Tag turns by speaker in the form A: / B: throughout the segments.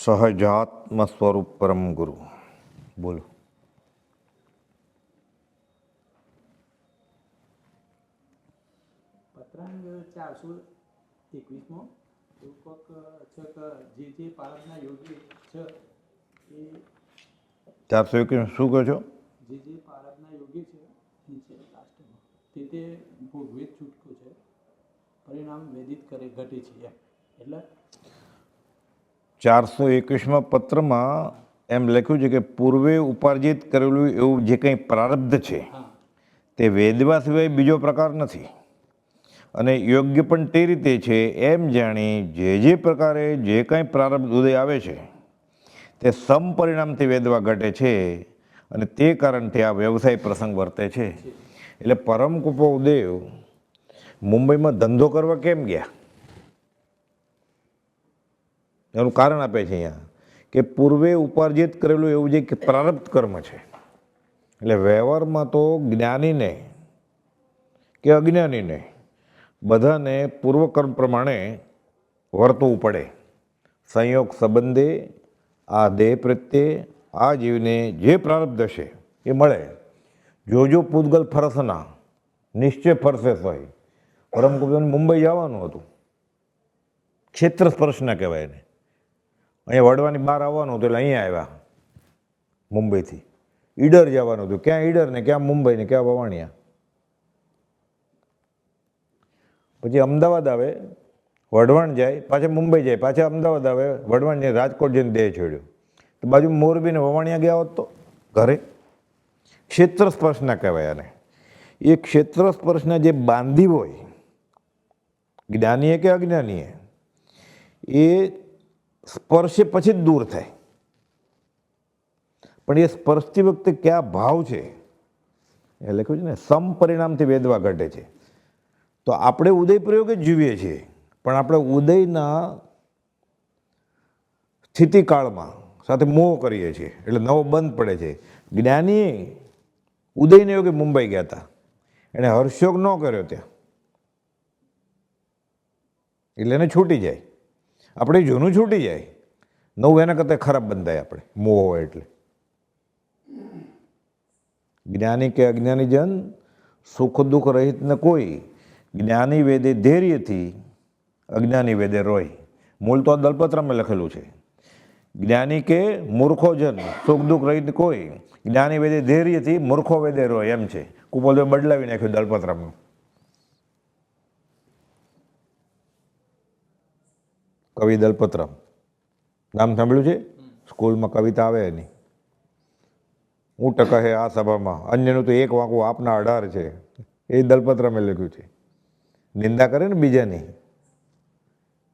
A: સહજાત્મ સ્વરૂપ પરમ ગુરુ. બોલો.
B: પત્રાંગ 421મો એવું કોક છે કે જે પારદના યોગી છે એ
A: 421 શું કહો છો?
B: જે પારદના યોગી છે નીચે લાસ્ટમાં તે ભોગવેદ છૂટકો છે, પરિણામ વેદિત કરે ઘટે છે એમ. એટલે
A: 421માં પત્રમાં એમ લખ્યું છે કે પૂર્વે ઉપાર્જિત કરેલું એવું જે કંઈ પ્રારબ્ધ છે તે વેદવા સિવાય બીજો પ્રકાર નથી અને યોગ્ય પણ તે રીતે છે એમ જાણી જે પ્રકારે જે કંઈ પ્રારબ્ધ ઉદય આવે છે તે સમપરિણામથી વેદવા ઘટે છે અને તે કારણથી આ વ્યવસાય પ્રસંગ વર્તે છે. એટલે પરમ કૃપોદેવ મુંબઈમાં ધંધો કરવા કેમ ગયા એનું કારણ આપે છે અહીંયા કે પૂર્વે ઉપાર્જિત કરેલું એવું જે પ્રારબ્ધ કર્મ છે, એટલે વ્યવહારમાં તો જ્ઞાનીને કે અજ્ઞાનીને બધાને પૂર્વકર્મ પ્રમાણે વર્તવું પડે. સંયોગ સંબંધે આ દેહ પ્રત્યે આ જીવને જે પ્રારબ્ધ હશે એ મળે. જો પૂતગલ ફરસના નિશ્ચય ફરસે હોય. પરમ કૃપાને મુંબઈ જવાનું હતું, ક્ષેત્ર સ્પર્શના કહેવાય એને. અહીંયા વડવાની બહાર આવવાનું હતું એટલે અહીંયા આવ્યા મુંબઈથી. ઈડર જવાનું હતું, ક્યાં ઈડર ને ક્યાં મુંબઈ ને ક્યાં વવાણિયા. પછી અમદાવાદ આવે, વઢવાણ જાય, પાછા મુંબઈ જાય, પાછા અમદાવાદ આવે, વઢવાણ જાય, રાજકોટ જઈને દેહ છોડ્યો. તો બાજુ મોરબી ને વવાણિયા ગયા હોત તો ઘરે. ક્ષેત્ર સ્પર્શના કહેવાય આને. એ ક્ષેત્ર સ્પર્શના જે બાંધી હોય જ્ઞાનીએ કે અજ્ઞાનીએ, એ સ્પર્શે પછી જ દૂર થાય. પણ એ સ્પર્શતી વખતે કયા ભાવ છે એ લખ્યું છે ને, સમપરિણામથી વેદવા ઘટે છે. તો આપણે ઉદય પ્રયોગ જ જીવીએ છીએ, પણ આપણે ઉદયના સ્થિતિકાળમાં સાથે મોહ કરીએ છીએ એટલે નવો બંધ પડે છે. જ્ઞાની ઉદયને યોગે મુંબઈ ગયા હતા, એણે હર્ષયોગ ન કર્યો ત્યાં, એટલે એને છૂટી જાય. આપણે જૂનું છૂટી જાય, નવું એના કરતાં ખરાબ બંધાય આપણે મોહ હોય એટલે. જ્ઞાની કે અજ્ઞાની જન સુખ દુઃખ રહિત ન કોઈ, જ્ઞાની વેદે ધૈર્યથી અજ્ઞાની વેદે રોય. મૂળ તો આ દલપત્રમાં લખેલું છે. જ્ઞાની કે મૂર્ખો જન સુખ દુઃખ રહિત કોઈ, જ્ઞાની વેદે ધૈર્યથી મૂર્ખો વેદે રોય એમ છે. કુપોલ બદલાવી નાખ્યું દલપત્રમાં. કવિ દલપત્રમ નામ સાંભળ્યું છે? સ્કૂલમાં કવિતા આવે એની. ઊંટ કહે આ સભામાં અન્યનું તો એક વાંકું આપના 18 છે. એ દલપત્રમે લખ્યું છે. નિંદા કરે ને બીજાની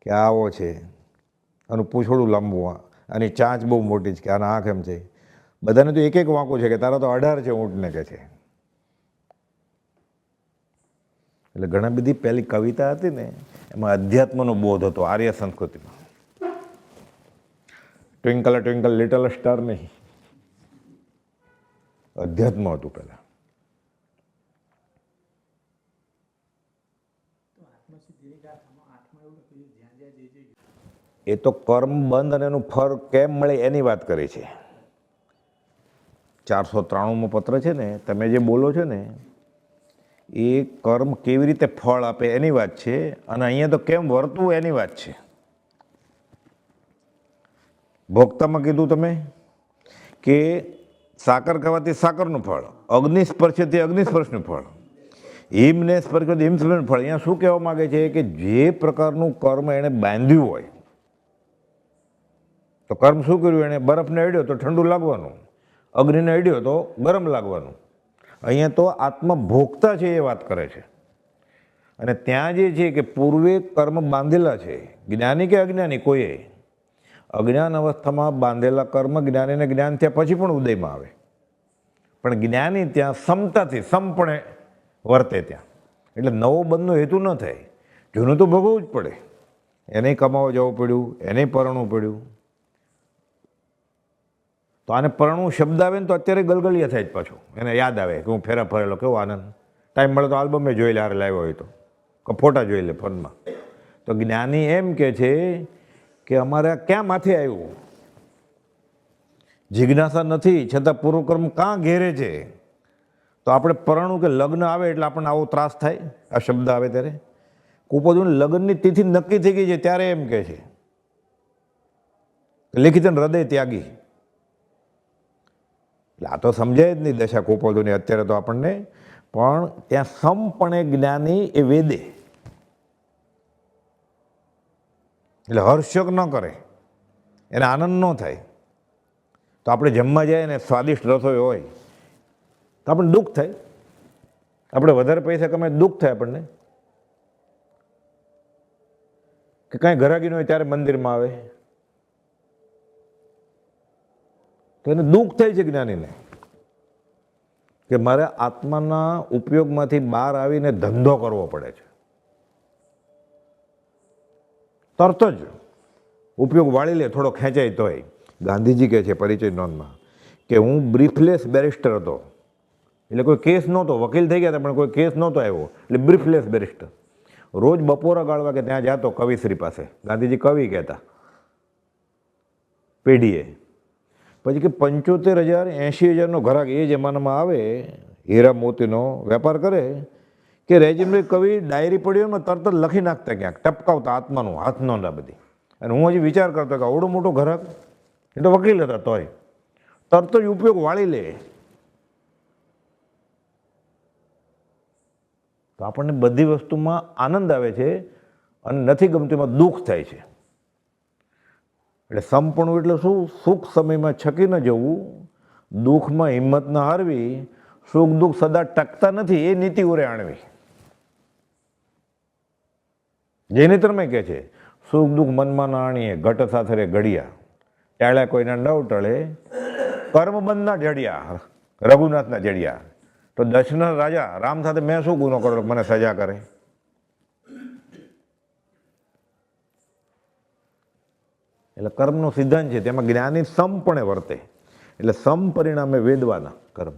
A: કે આવો છે, આનું પૂંછડું લાંબુ, આની ચાંચ બહુ મોટી છે, કે આના આંખ એમ છે. બધાને તો એક વાંકું છે કે તારા તો 18 છે ઊંટને કે છે. એટલે ઘણા બધી પહેલી કવિતા હતી ને એમાં અધ્યાત્મનો બોધ હતો, આર્ય સંસ્કૃતિમાં. ટ્વિંકલ ટ્વિંકલ લિટલ સ્ટાર નહીં, અધ્યાત્મ હતું પહેલા. એ તો કર્મ બંધ અને એનું ફળ કેમ મળે એની વાત કરી છે. 493મો પત્ર છે ને, તમે જે બોલો છો ને એ કર્મ કેવી રીતે ફળ આપે એની વાત છે, અને અહીંયા તો કેમ વર્તવું એની વાત છે. ભોક્તામાં કીધું તમે કે સાકર ખાવાથી સાકરનું ફળ, અગ્નિ સ્પર્શથી અગ્નિસ્પર્શનું ફળ, હિમને સ્પર્શ કરવાથી હિમ સ્પર્શનું ફળ. અહીંયા શું કહેવા માગે છે કે જે પ્રકારનું કર્મ એણે બાંધ્યું હોય, તો કર્મ શું કર્યું એણે? બરફને અડ્યો તો ઠંડુ લાગવાનું, અગ્નિને અડ્યો તો ગરમ લાગવાનું. અહીંયા તો આત્મભોક્તા છે એ વાત કરે છે. અને ત્યાં જે છે કે પૂર્વે કર્મ બાંધેલા છે, જ્ઞાની કે અજ્ઞાની કોઈએ, અજ્ઞાન અવસ્થામાં બાંધેલા કર્મ જ્ઞાનીને જ્ઞાન થયા પછી પણ ઉદયમાં આવે, પણ જ્ઞાની ત્યાં સમતાથી સમપણે વર્તે ત્યાં. એટલે નવો બંધનો હેતુ ન થાય, જૂનું તો ભોગવવું જ પડે. એને કમાવા જવું પડ્યું, એને પરણવું પડ્યું. તો આને પરણવું શબ્દ આવે ને તો અત્યારે ગલગલિયા થાય જ પાછું, એને યાદ આવે કે હું ફેરા ફરેલો, કેવો આનંદ. ટાઈમ મળે તો આલ્બમે જોઈ લે, હારે લાવ્યો હોય તો, કે ફોટા જોઈ લે ફોનમાં. તો જ્ઞાની એમ કે છે કે અમારે ક્યાં માથે આવ્યું, જિજ્ઞાસા નથી છતાં પૂર્વકર્મ કાં ઘેરે છે? તો આપણે પરણું કે લગ્ન આવે એટલે આપણને આવો ત્રાસ થાય, આ શબ્દ આવે ત્યારે. કુપોદુને લગ્નની તિથિ નક્કી થઈ ગઈ છે ત્યારે એમ કહે છે લેખિતન હૃદય ત્યાગી. એટલે આ તો સમજાય જ નહીં દશા કુપોદુની અત્યારે તો આપણને, પણ ત્યાં સંપણે જ્ઞાની એ વેદે, એટલે હર્ષક ન કરે, એને આનંદ ન થાય. તો આપણે જમવા જાય ને સ્વાદિષ્ટ રસોઈ હોય તો આપણને દુઃખ થાય, આપણે વધારે પૈસા કમાય દુઃખ થાય આપણને. કે કાંઈ ઘરાગી ન હોય ત્યારે મંદિરમાં આવે તો એને દુઃખ થાય છે જ્ઞાનીને કે મારે આત્માના ઉપયોગમાંથી બહાર આવીને ધંધો કરવો પડે છે. તરત જ ઉપયોગ વાળી લે, થોડો ખેંચાય તોય. ગાંધીજી કહે છે પરિચય નોંધમાં કે હું બ્રીફલેસ બેરિસ્ટર હતો, એટલે કોઈ કેસ નહોતો, વકીલ થઈ ગયા હતા પણ કોઈ કેસ નહોતો આવ્યો, એટલે બ્રીફલેસ બેરિસ્ટર. રોજ બપોરા ગાળવા કે ત્યાં જાતો કવિશ્રી પાસે, ગાંધીજી કવિ કહેતા પેઢીએ. પછી કે 75,000 80,000નો ઘરાક એ જમાનામાં આવે, હીરા મોતીનો વેપાર કરે, કે રેજીમભાઈ કવિ ડાયરી પડી હોય તરત જ લખી નાખતા ક્યાંક, ટપકાવતા આત્માનું હાથ નોંધા બધી. અને હું હજી વિચાર કરતો કે આવડો મોટો ઘરાક, એ તો વકીલ હતા તોય તરત જ ઉપયોગ વાળી લે. તો આપણને બધી વસ્તુમાં આનંદ આવે છે અને નથી ગમતું એમાં દુઃખ થાય છે. એટલે સંપૂર્ણ એટલે શું? સુખ સમયમાં છકી ન જવું, દુઃખમાં હિંમત ન હારવી, સુખ દુઃખ સદા ટકતા નથી એ નીતિ ઉરે આણવી. જૈનેતરમાં કહે છે સુખ દુઃખ મનમાં ના આણીએ, ઘટ સાથે રે ઘડિયા, ટાળ્યા કોઈના નવ ટળે, કર્મબંધ ના જડિયા, રઘુનાથના જડિયા. તો દશરથ રાજા રામ સાથે મેં શું ગુનો કર્યો મને સજા કરે? એટલે કર્મનો સિદ્ધાંત છે, તેમાં જ્ઞાની સમપણે વર્તે. એટલે સમ પરિણામે વેદવાના કર્મ.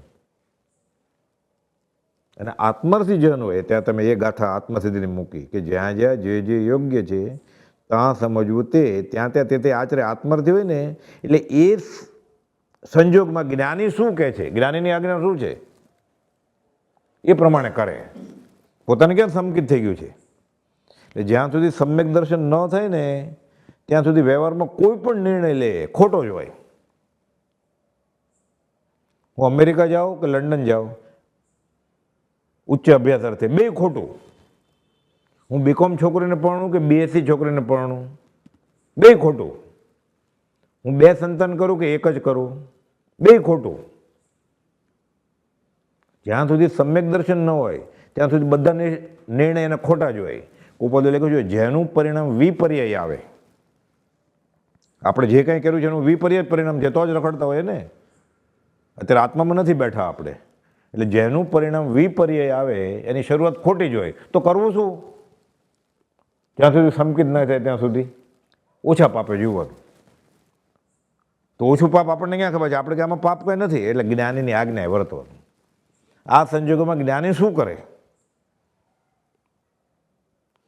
A: અને આત્મર્થી જન હોય ત્યાં તમે એ ગાથા આત્મસિદ્ધિની મૂકી કે જ્યાં જ્યાં જે જે યોગ્ય છે ત્યાં સમજવું તે, ત્યાં ત્યાં તે આચરે. આત્મર્થી હોય ને એટલે એ સંજોગમાં જ્ઞાની શું કહે છે, જ્ઞાનીની આજ્ઞા શું છે એ પ્રમાણે કરે. પોતાને ક્યાં સંકિત થઈ ગયું છે? એટલે જ્યાં સુધી સમ્યક દર્શન ન થાય ને ત્યાં સુધી વ્યવહારમાં કોઈ પણ નિર્ણય લે ખોટો જ હોય. હું અમેરિકા જાઉં કે લંડન જાઉં ઉચ્ચ અભ્યાસ અર્થે, બે ખોટું. હું બીકોમ છોકરીને પરણું કે બીએસસી છોકરીને પરણું, બે ખોટું. હું બે સંતાન કરું કે એક જ કરું, બે ખોટું. જ્યાં સુધી સમ્યક દર્શન ન હોય ત્યાં સુધી બધા નિર્ણય એના ખોટા જ હોય. ઉપદે લખ્યું છે જેનું પરિણામ વિપર્યય આવે. આપણે જે કંઈ કર્યું છે એનું વિપર્યય પરિણામ છે તો જ રખડતા હોય ને. અત્યારે આત્મામાં નથી બેઠા આપણે. એટલે જેનું પરિણામ વિપર્યય આવે એની શરૂઆત ખોટી જ હોય તો કરવું શું? જ્યાં સુધી સંકિત ન થાય ત્યાં સુધી ઓછા પાપે જીવવાનું. તો ઓછું પાપ આપણને ક્યાં ખબર છે? આપણે કે આમાં પાપ કંઈ નથી, એટલે જ્ઞાનીની આજ્ઞાએ વર્તવાનું. આ સંજોગોમાં જ્ઞાની શું કરે?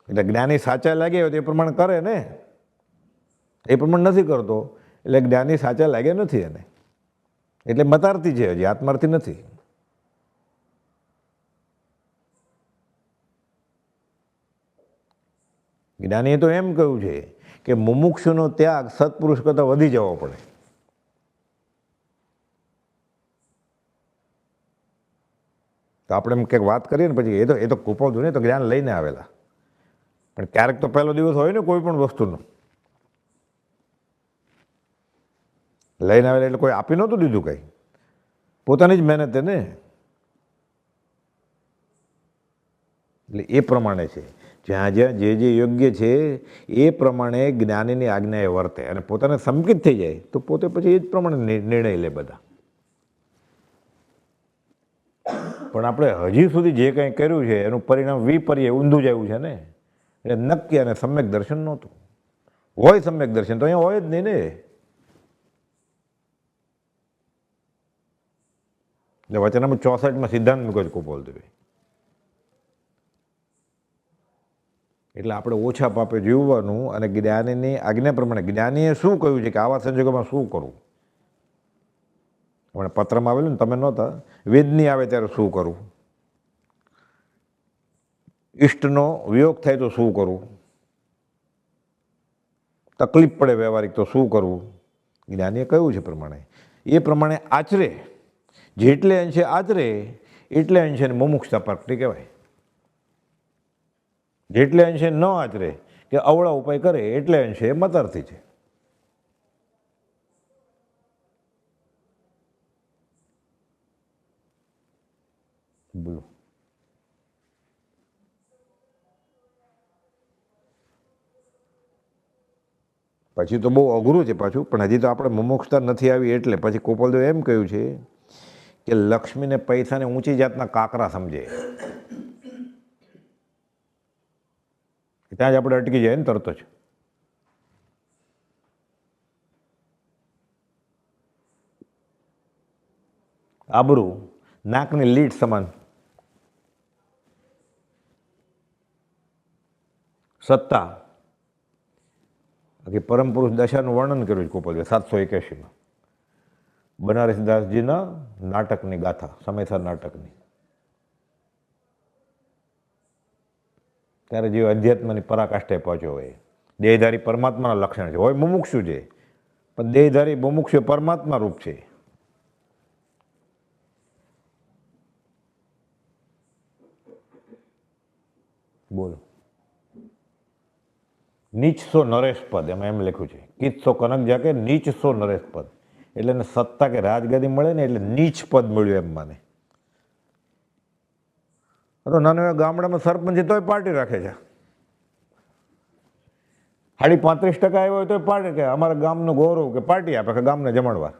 A: એટલે જ્ઞાની સાચા લાગે હોય તો એ પ્રમાણે કરે ને, એ પ્રમાણે નથી કરતો એટલે જ્ઞાની સાચા લાગ્યા નથી એને, એટલે મતાર્થી છે, હજી આત્માર્થી નથી. જ્ઞાનીએ તો એમ કહ્યું છે કે મુમુક્ષુનો ત્યાગ સત્પુરુષ કરતાં વધી જવો પડે. તો આપણે એમ કંઈક વાત કરીએ ને પછી એ તો કૃપાળુ ને તો જ્ઞાન લઈને આવેલા, પણ ક્યારેક તો પહેલો દિવસ હોય ને કોઈ પણ વસ્તુનો લઈને આવેલા, એટલે કોઈ આપી નહોતું દીધું કંઈ, પોતાની જ મહેનત ને. એટલે એ પ્રમાણે છે, જ્યાં જ્યાં જે જે યોગ્ય છે એ પ્રમાણે જ્ઞાનીની આજ્ઞાએ વર્તે અને પોતાને સંકિત થઈ જાય તો પોતે પછી એ જ પ્રમાણે નિર્ણય લે બધા. પણ આપણે હજી સુધી જે કંઈ કર્યું છે એનું પરિણામ વિપર્યય ઊંધું જ આવ્યું છે ને, એટલે નક્કી અને સમ્યક દર્શન નહોતું. હોય સમ્યક દર્શન તો અહીંયા હોય જ નહીં ને. એટલે વચનામાં 64માં સિદ્ધાંત મૂક્યો છે કુપોલદેવે. એટલે આપણે ઓછા પાપે જીવવાનું અને જ્ઞાનીની આજ્ઞા પ્રમાણે જ્ઞાનીએ શું કહ્યું છે કે આવા સંજોગોમાં શું કરવું હમણાં પત્રમાં આવેલું ને, તમે નહોતા. વેદની આવે ત્યારે શું કરવું, ઈષ્ટનો વિયોગ થાય તો શું કરવું, તકલીફ પડે વ્યવહારિક તો શું કરવું. જ્ઞાનીએ કહ્યું છે પ્રમાણે, એ પ્રમાણે આચરે. જેટલે અંશે આચરે એટલે અંશે મુમુક્ષતા પ્રગટી કહેવાય. જેટલે અંશે ન આચરે કે અવળા ઉપાય કરે એટલે અંશે મતાર્થી છે. બોલો. પછી તો બહુ અઘરું છે પાછું, પણ હજી તો આપણે મુમુક્ષતા નથી આવી એટલે પછી ગોપાલદેવ એમ કહ્યું છે કે લક્ષ્મીને પૈસાને ઊંચી જાતના કાકરા સમજે. ત્યાં જ આપણે અટકી જાય ને તરત જ. આબરૂ નાકની લીટ સમાન, સત્તા કે પરમ પુરુષ દશાનું વર્ણન કર્યું છે ગોપાલદેવ 781માં બનારસદાસજીના નાટકની ગાથા, સમયસર નાટકની. ત્યારે જે અધ્યાત્મની પરાકાષ્ઠાએ પહોંચ્યો હોય, દેહધારી પરમાત્માના લક્ષણ છે. હોય મુમુક્ષુ છે, પણ દેહધારી મુમુક્ષુ પરમાત્મા રૂપ છે. બોલો. નીચસો નરેશ પદ, એમાં એમ લખ્યું છે, કિત્સો કનક જાકે નીચસો નરેશ પદ. એટલે એને સત્તા કે રાજગાદી મળે ને એટલે નીચ પદ મળ્યું એમ માને. તો નાના એવા ગામડામાં સરપંચ તોય પાર્ટી રાખે છે. 35% આવ્યો હોય તો પાર્ટી, કે અમારા ગામનું ગૌરવ કે પાર્ટી આપે કે ગામને જમણવાર.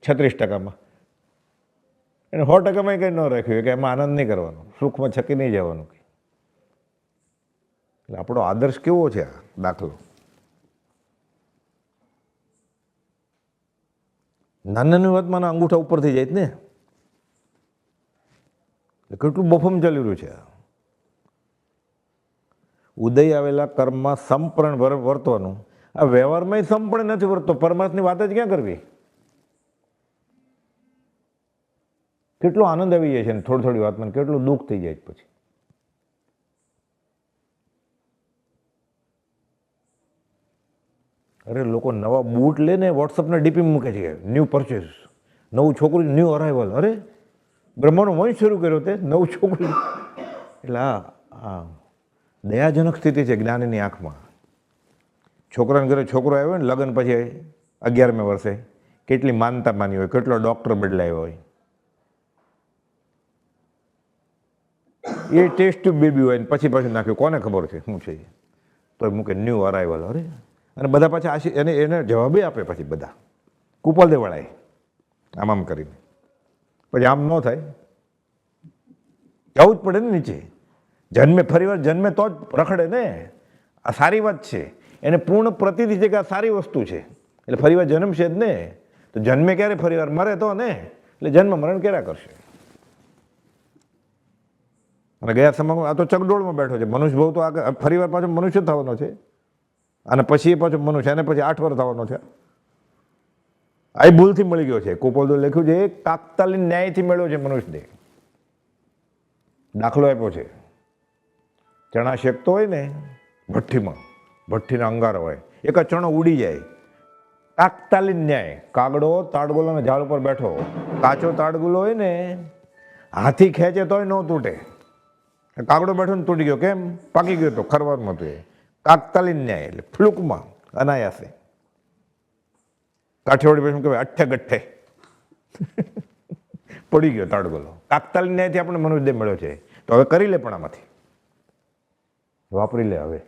A: 36%માં એને 100%માં કંઈ ન રાખ્યું કે એમાં આનંદ નહીં કરવાનો, સુખમાં છકી નહીં જવાનું. એટલે આપણો આદર્શ કેવો છે આ દાખલો. નાની વાતમાં અંગૂઠા ઉપરથી જાય ને, કેટલું બફમ ચાલી રહ્યું છે. ઉદય આવેલા કર્મમાં સંપૂર્ણ વર્તવાનું. આ વ્યવહારમાં સંપૂર્ણ નથી વર્તતો, પરમાર્થની વાત જ ક્યાં કરવી. કેટલો આનંદ આવી જાય છે ને થોડી થોડી વાતમાં, કેટલું દુઃખ થઈ જાય પછી. અરે લોકો નવા બૂટ લઈને વોટ્સઅપના ડીપી મૂકે છે, ન્યૂ પરચેસ, નવું છોકરું, ન્યૂ અરાઇવલ. અરે બ્રહ્માનો વંશ શરૂ કર્યો તે નવું છોકરું. એટલે હા, દયાજનક સ્થિતિ છે જ્ઞાનીની આંખમાં. છોકરાને ઘરે છોકરો આવ્યો હોય ને લગ્ન પછી 11મે વર્ષે, કેટલી માનતા માની હોય, કેટલો ડૉક્ટર બદલાયો હોય. એ ટેસ્ટ ટ્યુબ બેબી હોય ને પછી નાખ્યું, કોને ખબર છે શું છે. તો મૂકે ન્યૂ અરાઇવલ. અરે, અને બધા પાછા એને જવાબે આપે પછી બધા કુપાલદેવવાળાએ આમ કરીને. પછી આમ ન થાય, જવું જ પડે ને નીચે. જન્મે ફરીવાર જન્મે તો જ રખડે ને. આ સારી વાત છે, એને પૂર્ણ પ્રતીતિ છે કે આ સારી વસ્તુ છે, એટલે ફરીવાર જન્મશે જ ને. તો જન્મે ક્યારે, ફરીવાર મરે તો ને, એટલે જન્મ મરણ ક્યારે કરશે. અને ગયા સમયમાં આ તો ચકડોળમાં બેઠો છે. મનુષ્ય ભાવ તો આ ફરીવાર પાછો મનુષ્ય થવાનો છે, અને પછી એ પાછો મનુષ્ય, અને પછી 8 વર્ષ થવાનો છે. આ ભૂલથી મળી ગયો છે. ગોપાલદેવે લખ્યું છે, કાકતાલીન ન્યાયથી મળ્યો છે મનુષ્યને. દાખલો આપ્યો છે, ચણા શેકતો હોય ને ભઠ્ઠીમાં, ભઠ્ઠીના અંગારો હોય, એક ચણો ઉડી જાય. કાકતાલીન ન્યાય. કાગડો તાડગોલાના ઝાડ ઉપર બેઠો, કાચો તાડગુલો હોય ને હાથી ખેંચે તોય ન તૂટે. કાગડો બેઠો ને તૂટી ગયો, કેમ? પાકી ગયો તો, ખરવાનું હતું એ. કાકતાલીન ન્યાય એટલે ફ્લુકમાં, અનાયાસે. કાઠિયાવાડી ભાષામાં કહેવાય અઠ્ઠે ગઠ્ઠે પડી ગયો તાડગોલો. કાકતાલીન ન્યાયથી આપણે મનુષ્ય દેહ મળ્યો છે. તો હવે કરી લે, પણ આમાંથી વાપરી લે. હવે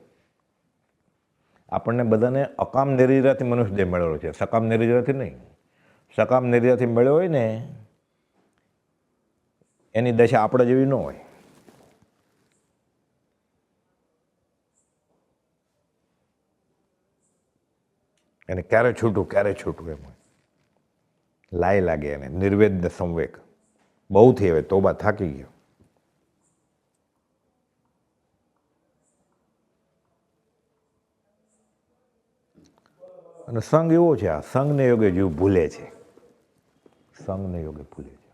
A: આપણને બધાને અકામ નિર્જરાથી મનુષ્ય દેહ મળેલો છે, સકામ નિર્જરાથી નહીં. સકામ નિર્જરાથી મળ્યો હોય ને એની દશા આપણે જેવી ન હોય. એને ક્યારે છૂટું, ક્યારે છૂટું એમ લાય લાગે એને. નિર્વેદ સંવેગ બહુ થઈ, હવે તોબા થાકી ગયો. અને સંગ એવો છે, આ સંગને યોગે જીવ ભૂલે છે. સંગને યોગે ફૂલે છે.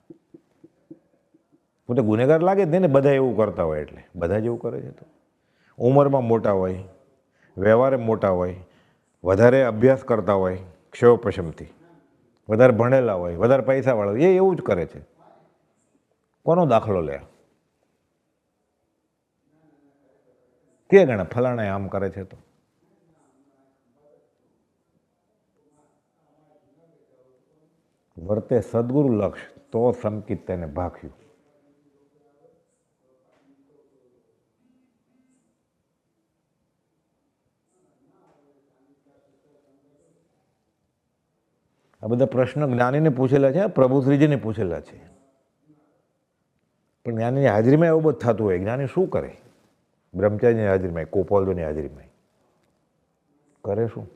A: પોતે ગુનેગાર લાગે જ નહીં ને, બધા એવું કરતા હોય એટલે બધા જ એવું કરે છે. તો ઉંમરમાં મોટા હોય, વ્યવહારે મોટા હોય, વધારે અભ્યાસ કરતા હોય, ક્ષેવ પશ્ચિમથી વધારે ભણેલા હોય, વધારે પૈસાવાળા હોય, એ એવું જ કરે છે. કોનો દાખલો લે? કે ગણે ફલાણા આમ કરે છે. તો વર્તે સદગુરુ લક્ષ તો સંકિત તેને ભાખ્યું. આ બધા પ્રશ્ન જ્ઞાનીને પૂછેલા છે, પ્રભુશ્રીજીને પૂછેલા છે. પણ જ્ઞાનીની હાજરીમાં એવું બધું થતું હોય. જ્ઞાની શું કરે? બ્રહ્મચારીની હાજરીમાં, કોપાલદોની હાજરીમાં કરે શું?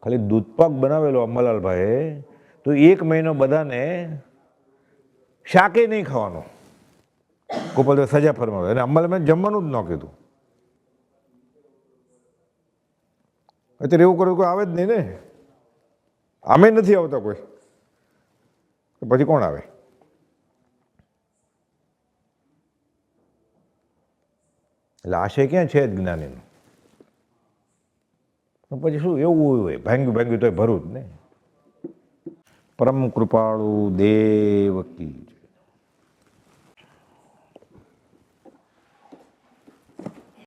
A: ખાલી દૂધપાક બનાવેલો અંબાલાલભાઈ તો 1 મહિનો બધાને શાકે નહીં ખાવાનો. ગોપાલભાઈ સજા ફરમાવે અને અંબાલાલભાઈ જમવાનું જ ન કીધું. અત્યારે એવું કર્યું કોઈ આવે જ નહીં ને, આમે નથી આવતા કોઈ, પછી કોણ આવે? એટલે આશય ક્યાં છે જ જ્ઞાનીનું. પછી શું એવું હોય, ભાંગ્યું તોય ભરું જ ને. પરમ કૃપાળુ દેવ કી જય.